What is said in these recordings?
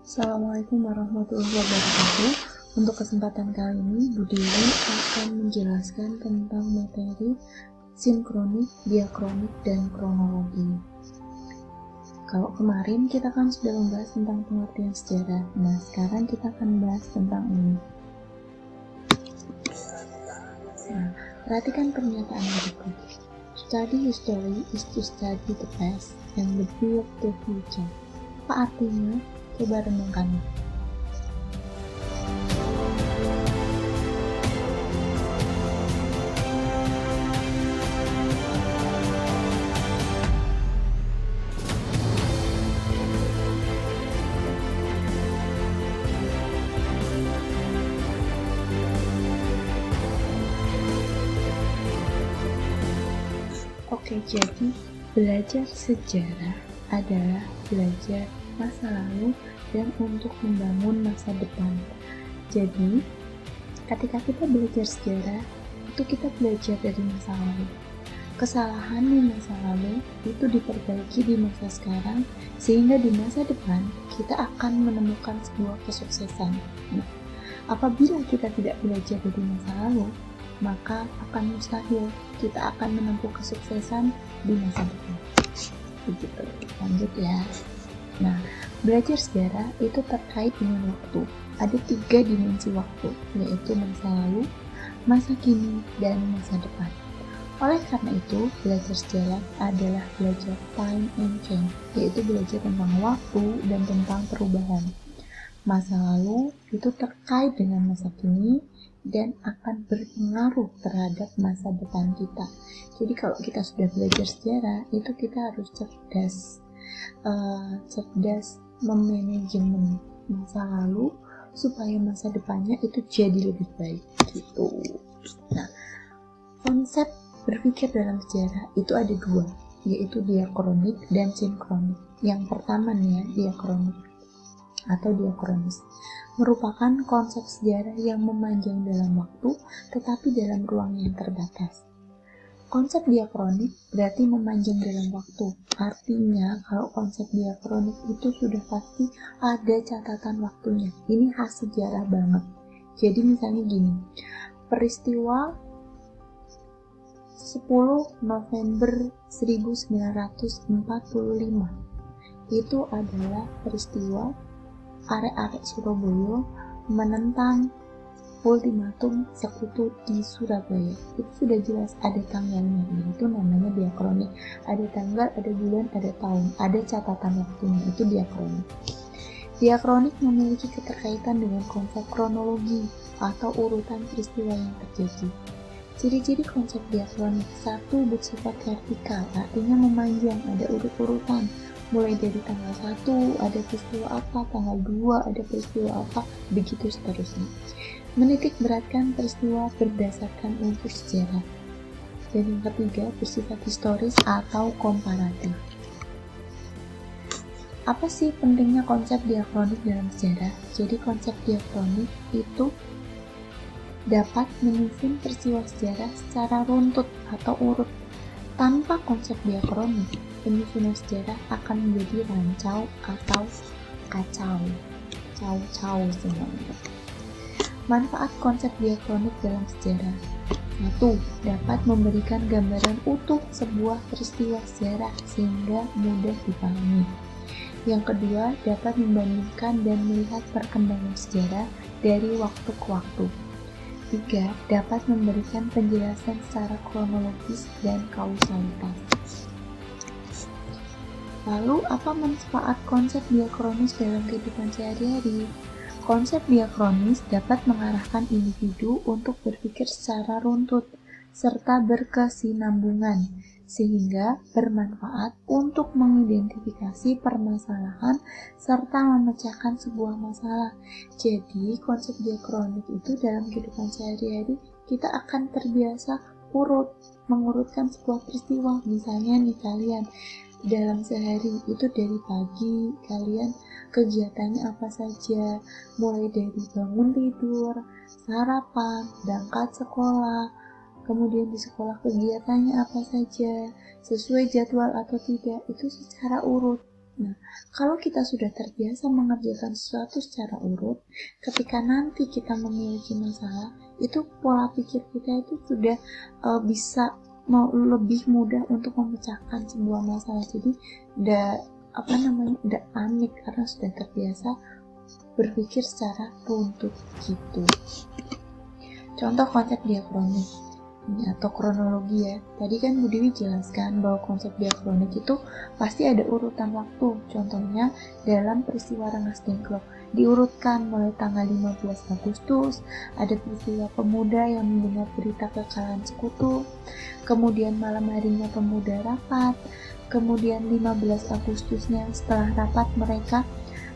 Assalamualaikum warahmatullahi wabarakatuh. Untuk kesempatan kali ini, Bu Dewi akan menjelaskan tentang materi sinkronik, diakronik, dan kronologi. Kalau kemarin kita kan sudah membahas tentang pengertian sejarah. Nah, sekarang kita akan bahas tentang ini. Nah, perhatikan pernyataan berikut. Study history is to study the past and the view of the future. Apa artinya? Coba renungkan. Oke, jadi belajar sejarah adalah belajar masa lalu dan untuk membangun masa depan. Jadi, ketika kita belajar sejarah, itu kita belajar dari masa lalu. Kesalahan di masa lalu itu diperbaiki di masa sekarang, sehingga di masa depan kita akan menemukan sebuah kesuksesan. Nah, apabila kita tidak belajar dari masa lalu, maka akan mustahil kita akan menempuh kesuksesan di masa depan. Begitu. Lanjut ya. Nah, belajar sejarah itu terkait dengan waktu. Ada 3 dimensi waktu, yaitu masa lalu, masa kini, dan masa depan. Oleh karena itu, belajar sejarah adalah belajar time and change, yaitu belajar tentang waktu dan tentang perubahan. Masa lalu itu terkait dengan masa kini dan akan berpengaruh terhadap masa depan kita. Jadi kalau kita sudah belajar sejarah, itu kita harus cerdas memanajemen masa lalu supaya masa depannya itu jadi lebih baik gitu. Nah, konsep berpikir dalam sejarah itu ada 2, yaitu diakronik dan sinkronik. Yang pertama nih ya, diakronik atau diakronis merupakan konsep sejarah yang memanjang dalam waktu tetapi dalam ruang yang terbatas. Konsep diakronik berarti memanjang dalam waktu. Artinya kalau konsep diakronik itu sudah pasti ada catatan waktunya. Ini khas sejarah banget. Jadi misalnya gini, peristiwa 10 November 1945 itu adalah peristiwa arek-arek Surabaya menentang ultimatum sekutu di Surabaya. Itu sudah jelas ada tanggalnya, itu namanya diakronik. Ada tanggal, ada bulan, ada tahun, ada catatan waktunya, itu diakronik. Diakronik memiliki keterkaitan dengan konsep kronologi atau urutan peristiwa yang terjadi. Ciri-ciri konsep diakronik: 1. Bersifat vertikal, artinya memanjang, ada urut-urutan. Mulai dari tanggal 1 ada peristiwa apa, tanggal 2 ada peristiwa apa, begitu seterusnya. Menitik beratkan peristiwa berdasarkan unsur sejarah. Dan yang ketiga, bersifat historis atau komparatif. Apa sih pentingnya konsep diakronik dalam sejarah? Jadi konsep diakronik itu dapat menyusun peristiwa sejarah secara runtut atau urut. Tanpa konsep diakronik, penyusunan sejarah akan menjadi rancau atau kacau. Cau semuanya. Manfaat konsep diakronik dalam sejarah: 1. Dapat memberikan gambaran utuh sebuah peristiwa sejarah sehingga mudah dipahami. Yang kedua, dapat membandingkan dan melihat perkembangan sejarah dari waktu ke waktu. 3. Dapat memberikan penjelasan secara kronologis dan kausalitas. Lalu, apa manfaat konsep diakronis dalam kehidupan sehari-hari? Konsep diakronis dapat mengarahkan individu untuk berpikir secara runtut serta berkesinambungan, sehingga bermanfaat untuk mengidentifikasi permasalahan serta memecahkan sebuah masalah. Jadi, konsep diakronik itu dalam kehidupan sehari-hari kita akan terbiasa mengurutkan sebuah peristiwa. Misalnya nih kalian, dalam sehari itu dari pagi kalian kegiatannya apa saja, mulai dari bangun tidur, sarapan, berangkat sekolah, kemudian di sekolah kegiatannya apa saja, sesuai jadwal atau tidak, itu secara urut. Nah, kalau kita sudah terbiasa mengerjakan sesuatu secara urut, ketika nanti kita memiliki masalah, itu pola pikir kita itu sudah bisa lebih mudah untuk memecahkan sebuah masalah. Jadi tidak panik karena sudah terbiasa berpikir secara runtut gitu. Contoh konsep diakronik atau kronologi ya. Tadi kan Bu Dewi jelaskan bahwa konsep diakronik itu pasti ada urutan waktu. Contohnya dalam peristiwa Rengas Dengklok diurutkan mulai tanggal 15 Agustus, ada peristiwa pemuda yang mendengar berita kekalahan sekutu, kemudian malam harinya pemuda rapat, kemudian 15 Agustusnya setelah rapat mereka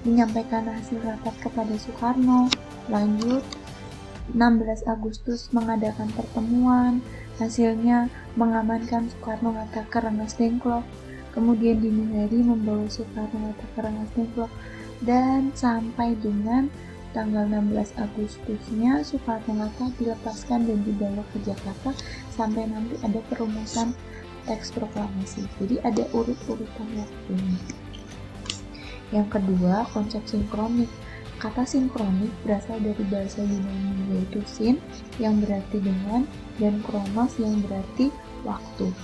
menyampaikan hasil rapat kepada Soekarno, lanjut 16 Agustus mengadakan pertemuan, hasilnya mengamankan Soekarno-Hatta ke Rengas Dengklok, kemudian dini hari membawa Soekarno-Hatta ke Rengas Dengklok, dan sampai dengan tanggal 16 Agustusnya Soekarno-Hatta dilepaskan dan dibawa ke Jakarta sampai nanti ada perumusan teks proklamasi. Jadi ada urut-urutan waktunya. Yang kedua, konsep sinkronik. Kata sinkronik berasal dari bahasa Yunani yaitu sin yang berarti dengan dan kronos yang berarti waktu.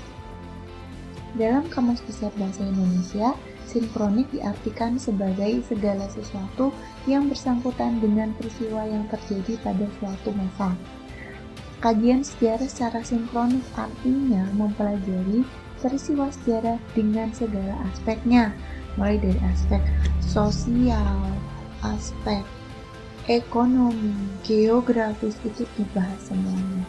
Dalam Kamus Besar Bahasa Indonesia, sinkronik diartikan sebagai segala sesuatu yang bersangkutan dengan peristiwa yang terjadi pada suatu masa. Kajian sejarah secara sinkronik artinya mempelajari peristiwa sejarah dengan segala aspeknya, mulai dari aspek sosial, aspek ekonomi, geografis itu dibahas semuanya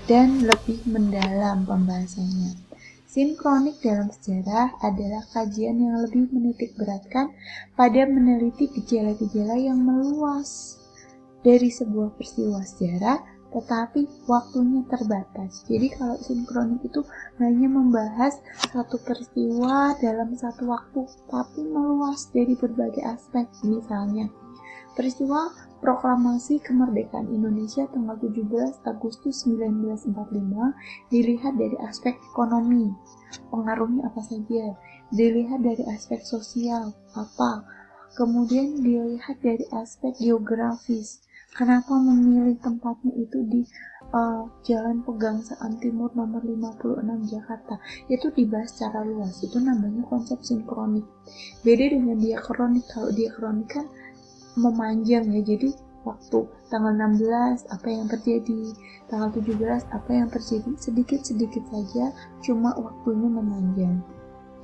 dan lebih mendalam pembahasannya. Sinkronik dalam sejarah adalah kajian yang lebih menitik beratkan pada meneliti gejala-gejala yang meluas dari sebuah peristiwa sejarah, tetapi waktunya terbatas. Jadi kalau sinkronik itu hanya membahas satu peristiwa dalam satu waktu, tapi meluas dari berbagai aspek. Misalnya, peristiwa proklamasi kemerdekaan Indonesia tanggal 17 Agustus 1945 dilihat dari aspek ekonomi, pengaruhnya apa saja, dilihat dari aspek sosial, apa, kemudian dilihat dari aspek geografis, kenapa memilih tempatnya itu di Jalan Pegangsaan Timur nomor 56 Jakarta. Itu dibahas secara luas. Itu namanya konsep sinkronik. Beda dengan diakronik. Kalau diakronik kan memanjang ya. Jadi waktu tanggal 16 apa yang terjadi, tanggal 17 apa yang terjadi, sedikit-sedikit saja, cuma waktunya memanjang.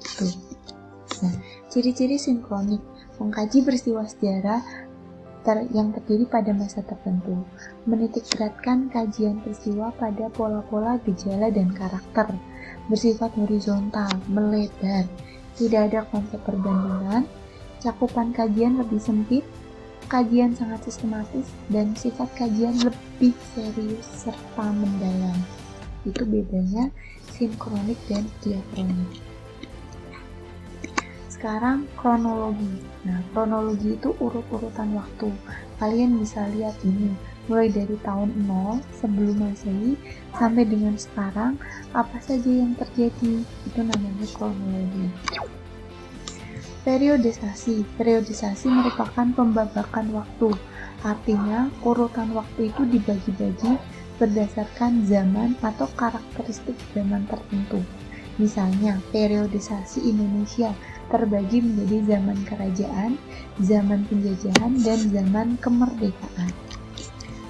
Tuh. Nah, ciri-ciri sinkronik mengkaji peristiwa sejarah yang terjadi pada masa tertentu, menitik beratkan kajian peristiwa pada pola-pola gejala dan karakter, bersifat horizontal, melebar, tidak ada konsep perbandingan, cakupan kajian lebih sempit, kajian sangat sistematis, dan sifat kajian lebih serius serta mendalam. Itu bedanya sinkronik dan diakronik. Sekarang kronologi. Nah, kronologi itu urut-urutan waktu. Kalian bisa lihat ini, mulai dari tahun 0 sebelum Masehi sampai dengan sekarang, apa saja yang terjadi. Itu namanya kronologi. Periodisasi. Periodisasi merupakan pembabakan waktu. Artinya, urutan waktu itu dibagi-bagi berdasarkan zaman atau karakteristik zaman tertentu. Misalnya, periodisasi Indonesia terbagi menjadi zaman kerajaan, zaman penjajahan, dan zaman kemerdekaan.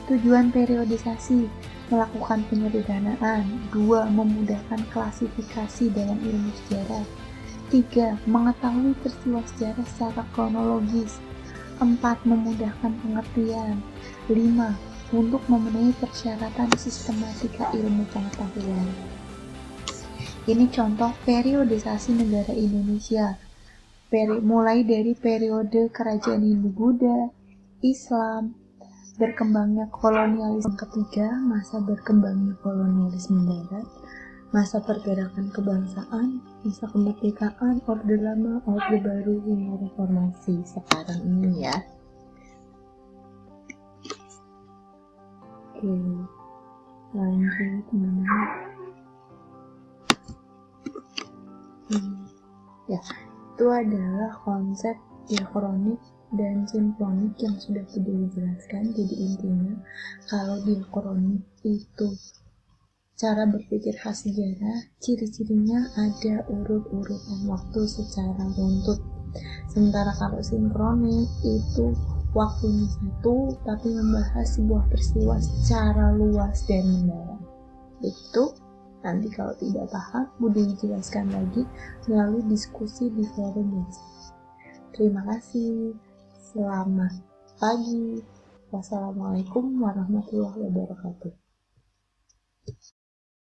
Tujuan periodisasi: melakukan penyederhanaan. 2. Memudahkan klasifikasi dalam ilmu sejarah. 3. Mengetahui peristiwa sejarah secara kronologis. 4. Memudahkan pengertian. 5. Untuk memenuhi persyaratan sistematika ilmu pengetahuan. Ini contoh periodisasi negara Indonesia. Mulai dari periode kerajaan Hindu-Buddha, Islam, berkembangnya kolonialisme. Ketiga, masa berkembangnya kolonialisme barat, masa pergerakan kebangsaan, masa kemerdekaan, orde lama, orde baru, hingga reformasi sekarang ini ya. Oke, lanjut teman-teman. Ya, itu adalah konsep diakronik dan sinkronik yang sudah Budi jelaskan. Jadi intinya kalau diakronik itu cara berpikir khas sejarah, ciri-cirinya ada urut-urutan waktu secara runtut. Sementara kalau sinkronik itu waktunya satu tapi membahas sebuah peristiwa secara luas dan mendalam. Itu nanti kalau tidak paham, Budi jelaskan lagi melalui diskusi di forum WhatsApp. Terima kasih. Selamat pagi. Wassalamualaikum warahmatullahi wabarakatuh.